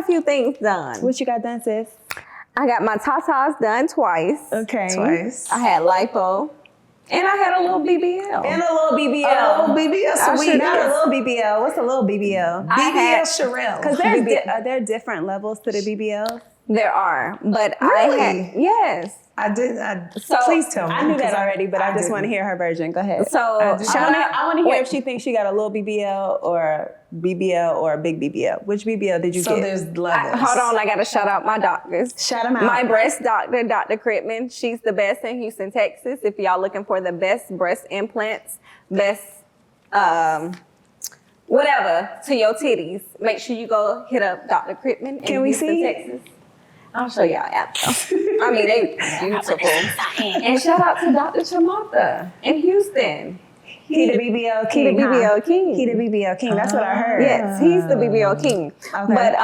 a few things done. What you got done, sis? I got my tatas done twice. Okay. Twice. I had lipo. And I had a little BBL. And a little BBL. A little BBL. So we Not a little BBL. What's a little BBL? BBL Sharelle. Because are there different levels to the BBL? There are, but Really? I had, yes. Please tell me. I knew that already, but I just want to hear her version. Go ahead. So I want to hear if she thinks she got a little BBL or a big BBL. Which BBL did you get? So there's levels. Hold on, I got to shout out my doctors. Shout them out. My breast doctor, Dr. Kitman. She's the best in Houston, Texas. If y'all looking for the best breast implants, best whatever to your titties, make sure you go hit up Dr. Kitman in Houston, Texas. I'll show y'all after. I mean, they beautiful. And shout out to Dr. Chamata in Houston. He the BBL king. He the BBL king. He the BBL king. That's what I heard. Yes, he's the BBL king. Okay. But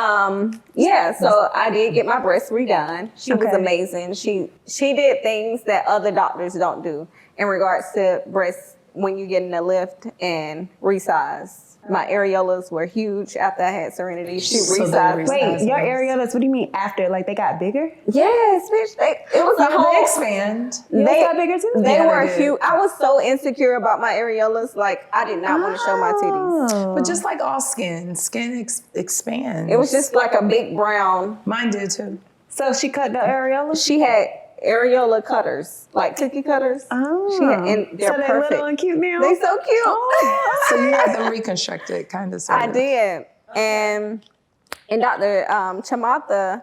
yeah, so I did get my breasts redone. She was amazing. She did things that other doctors don't do in regards to breasts when you get in a lift and resize. My areolas were huge after I had Serenity. She resized. Wait, your areolas, what do you mean after? Like they got bigger? Yes, bitch. It was a whole... They expand. They got bigger too? They were huge. I was so insecure about my areolas. Like, I did not want to show my titties. But just like all skin expands. It was just like a big brown. Mine did too. So she cut the areolas? She had areola cutters, like cookie cutters. Oh. She had, and they're perfect. They're little and cute now? They so cute. Oh. So you had them reconstructed, kind of. I did. And Dr. Chamata,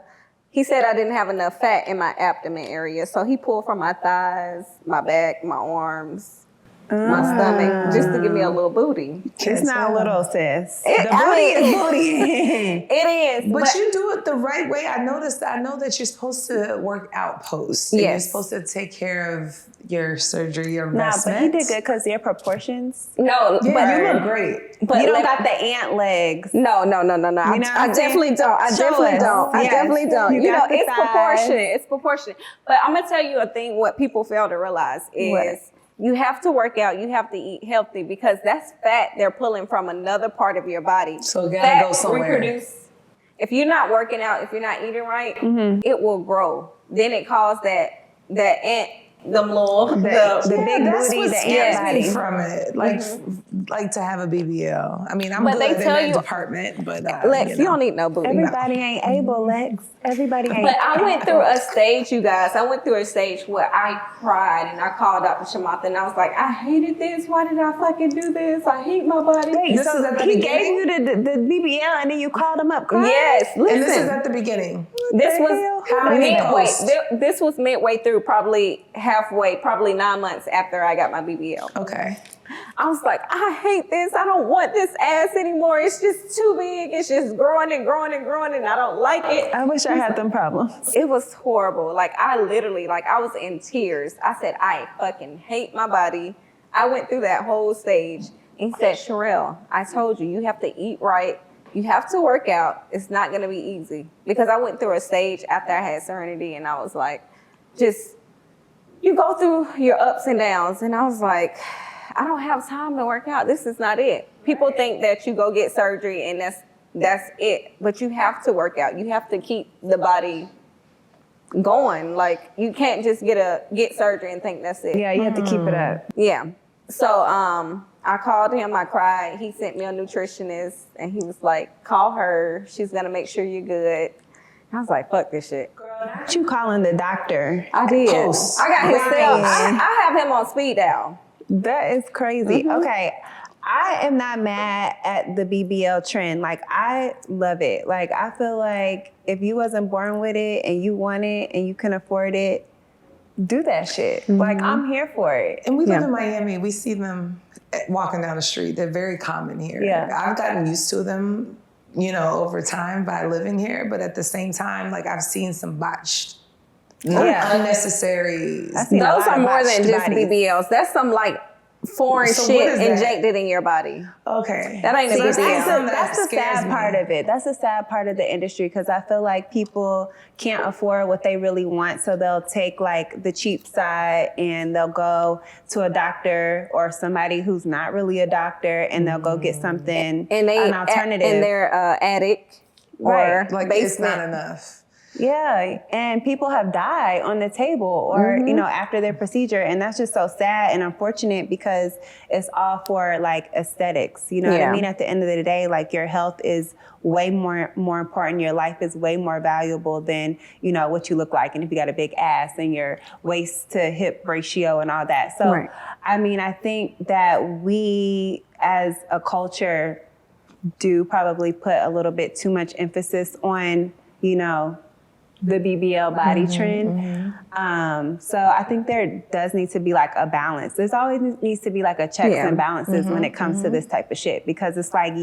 he said I didn't have enough fat in my abdomen area. So he pulled from my thighs, my back, my arms, my stomach, just to give me a little booty. It's not little, sis. It is. But you do it the right way. I know that you're supposed to work out post. Yes. You're supposed to take care of your surgery, your Nah, investments. but he did good because their proportions. No, Yeah, but you look great. But you don't got the ant legs. No. You know I definitely don't. I definitely don't. I definitely don't. You know, it's proportionate. It's proportionate. But I'm gonna tell you a thing. What people fail to realize is you have to work out. You have to eat healthy because that's fat they're pulling from another part of your body. So it gotta go somewhere. Reproduce. If you're not working out, if you're not eating right, it will grow. Then it caused that ant. The big booty, the ant body from it, like to have a BBL. I mean, I'm but good they in tell that you, department, but Lex, you don't need no booty. Everybody ain't able, Lex. Everybody ain't. But I went through a stage, you guys. I went through a stage where I cried and I called Dr. Chamata and I was like, I hated this. Why did I fucking do this? I hate my body. Wait, This so is at the he beginning? gave you the BBL and then you called him up crying? Yes, listen. And this is at the beginning. This was How many midway. posts? This was midway through, probably halfway, probably 9 months after I got my BBL. Okay. I was like, I hate this. I don't want this ass anymore. It's just too big. It's just growing and growing and growing, and I don't like it. I wish I had them problems. It was horrible. Like, I literally, I was in tears. I said, I fucking hate my body. I went through that whole stage. And he said, Sharelle, I told you, you have to eat right. You have to work out. It's not going to be easy. Because I went through a stage after I had Serenity, and I was like, you go through your ups and downs. And I was like, I don't have time to work out. This is not it. People think that you go get surgery and that's it. But you have to work out. You have to keep the body going. Like, you can't just get surgery and think that's it. Yeah, you have to keep it up. Yeah. So I called him. I cried. He sent me a nutritionist, and he was like, call her. She's going to make sure you're good. I was like, fuck this shit. What you calling the doctor? I did. Post. I got his cell. I have him on speed dial. That is crazy. Okay. I am not mad at the BBL trend. Like, I love it. Like, I feel like if you wasn't born with it and you want it and you can afford it, do that shit. Like, I'm here for it. And we live in Miami. We see them walking down the street. They're very common here. Yeah. I've gotten used to them, over time by living here. But at the same time, like, I've seen some botched, unnecessary. Those are more than just BBLs. That's some foreign shit injected in your body. Okay. That ain't a BBL. That's the sad part of it. That's the sad part of the industry, because I feel like people can't afford what they really want, so they'll take the cheap side and they'll go to a doctor or somebody who's not really a doctor, and they'll go get something, an alternative. And they're addict. or Like basement. it's not enough. Yeah, and people have died on the table or, you know, after their procedure. And that's just so sad and unfortunate because it's all for like aesthetics. You know what I mean? At the end of the day, like your health is way more important. Your life is way more valuable than, you know, what you look like. And if you got a big ass and your waist to hip ratio and all that. So, I mean, I think that we as a culture do probably put a little bit too much emphasis on, you know, the BBL body trend. So I think there does need to be like a balance. There's always needs to be like a checks and balances when it comes to this type of shit, because it's like,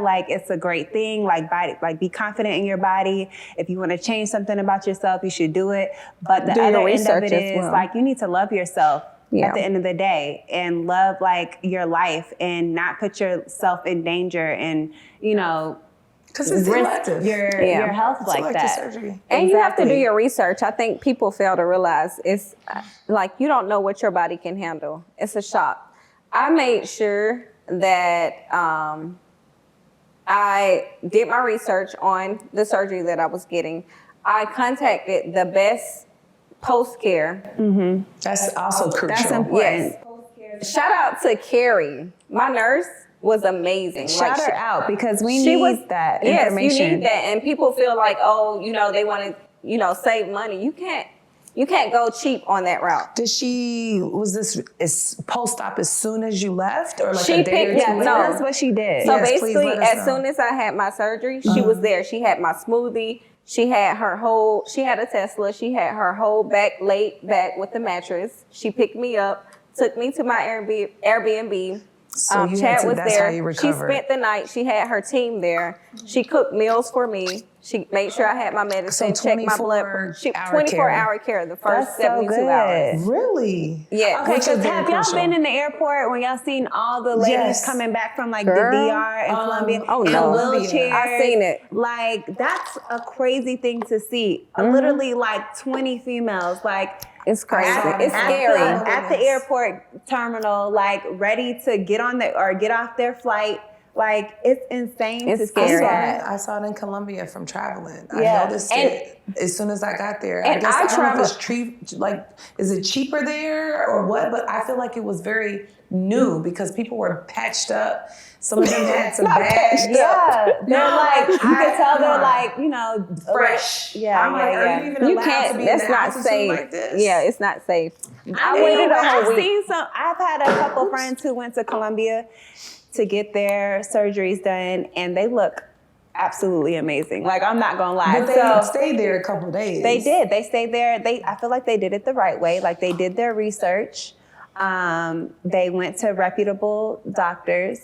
like it's a great thing. Like be confident in your body. If you want to change something about yourself, you should do it. But the other end of it is like, you need to love yourself at the end of the day and love like your life and not put yourself in danger and, you know, because it's elective. Your health like that. Surgery. And you have to do your research. I think people fail to realize it's like you don't know what your body can handle. It's a shock. I made sure that I did my research on the surgery that I was getting. I contacted the best post-care. That's also crucial. That's important. Yes. Shout out to Carrie. My nurse was amazing. Shout her out because we need that information. Yes, you need that. And people feel like, oh, you know, they want to, you know, save money. You can't go cheap on that route. Was this post-op as soon as you left or like She a day or picked- two? yeah, later? no. That's what she did. So Yes, please basically, let us as know. soon as I had my surgery, she was there. She had my smoothie. She had a Tesla. She had her whole back laid back with the mattress. She picked me up, took me to my Airbnb. So Chad was that's there. how you recovered. She spent the night. She had her team there. She cooked meals for me. She made sure I had my medicine, checked my blood. 24-hour care, the first That's so 72 good. hours. Really? Yeah. Okay, Because so very have y'all crucial. been in the airport when y'all seen all the ladies Yes. coming back from like Girl. the DR and Colombia oh, in no. wheelchairs? I seen it. Like that's a crazy thing to see. Literally like 20 females like It's crazy. At- It's at scary. at the airport terminal, like ready to get off their flight. Like it's insane It's to scary. see that. I saw it in Colombia from traveling. Yeah. I noticed it as soon as I got there. And I I don't know if it's is it cheaper there or what? But I feel like it was very new because people were patched up. Some of them had some bags. Yeah, they're like you can tell they're like, you know, Fresh. Yeah, I'm like, are you even You allowed can't. to be That's in the not altitude safe. like this? Yeah, it's not safe. I mean, waited a whole I've week. seen some. I've had a couple friends who went to Colombia to get their surgeries done, and they look absolutely amazing. Like I'm not gonna lie. But they stayed there a couple of days. They did. They stayed there. I feel like they did it the right way. Like they did their research. They went to reputable doctors.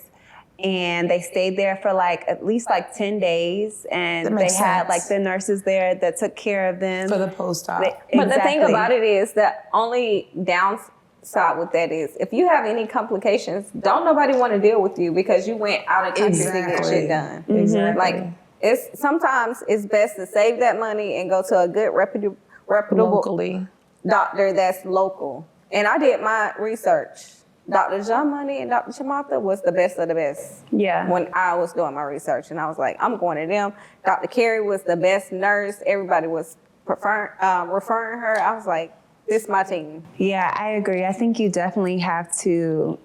And they stayed there for like at least like 10 days. And That they makes had sense. like the nurses there that took care of them. for the post-op. But the thing Exactly. about it is the only downside with that is if you have any complications, don't nobody want to deal with you because you went out of country to get shit done. Exactly. Like sometimes it's best to save that money and go to a good reputable locally. doctor that's local. And I did my research. Dr. John Money and Dr. Chamata was the best of the best. Yeah. When I was doing my research, and I was like, I'm going to them. Dr. Carey was the best nurse. Everybody was referring her. I was like, this is my team. Yeah, I agree. I think you definitely have to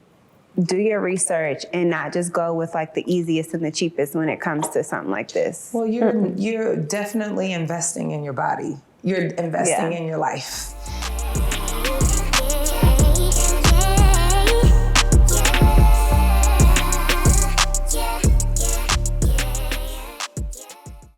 do your research and not just go with like the easiest and the cheapest when it comes to something like this. Well, you're definitely investing in your body. You're investing in your life.